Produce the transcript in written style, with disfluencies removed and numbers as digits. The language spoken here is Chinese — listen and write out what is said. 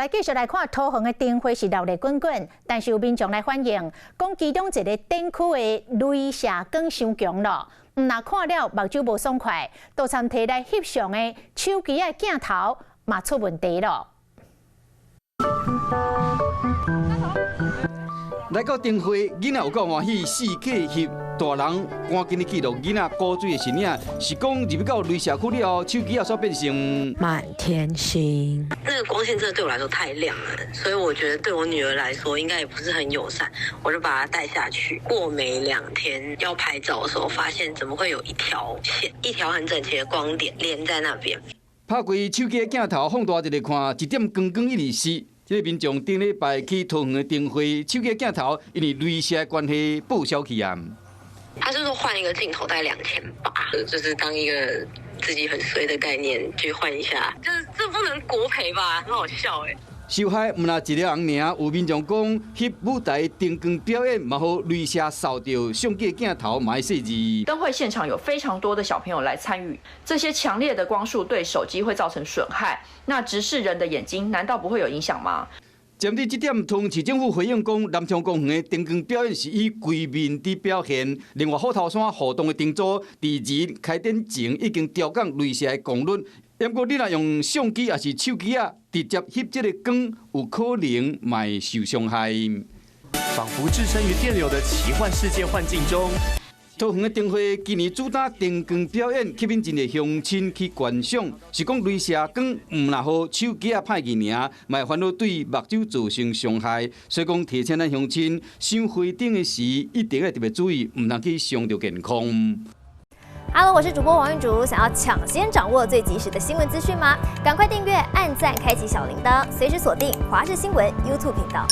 来继续来看桃园的灯会是热烈滚滚，但是有民众来反映，讲其中一个灯区的镭射光伤强咯，若看了目睭无爽快，都参摕来翕相的手机的镜头嘛出问题咯。 来到灯会，囡仔有够欢喜，四处翕，大人赶紧去记录囡仔古水的身影，是讲入去到镭射区了后，手机也煞变成满天星。那个光线真的对我来说太亮了，所以我觉得对我女儿来说应该也不是很友善，我就把她带下去。过没2天要拍照的时候，发现怎么会有一条线，一条很整齐的光点连在那边。拍开手机的镜头，放大一个看，1点光光124。 这个民众顶礼拜去桃园的灯会，手机镜头因为镭射的关系报销去啊。他是说换一个镜头大概2800，就是当一个自己很衰的概念去换一下，就是这不能国赔吧？很好笑哎。 受害唔那一个人尔，有民众讲，翕舞台灯光表演嘛好镭射扫到相机镜头嘛会细致。灯会现场有非常多的小朋友来参与，这些强烈的光束对手机会造成损害，那直视人的眼睛，难道不会有影响吗？ 针对这点，桃园市政府回应讲，南昌公园的灯光表演是以规面伫表现。另外，虎头山互动的灯组，伫日开展前已经调降镭射的功率。不过，你若用相机也是手机啊，直接翕这个光，有可能会受伤害。仿佛置身于电流的奇幻世界幻境中。 桃园的灯会今年主打灯光表演，吸引真侪乡亲去观赏。是讲镭射光唔那好，手机啊歹去尔，嘛烦恼对目睭造成伤害。所以讲提醒咱乡亲，赏花灯的时一定要特别注意，唔能去伤到健康。Hello， 我是主播王韵竹。想要抢先掌握最及时的新闻资讯吗？赶快订阅、按赞、开启小铃铛，随时锁定华视新闻 YouTube 频道。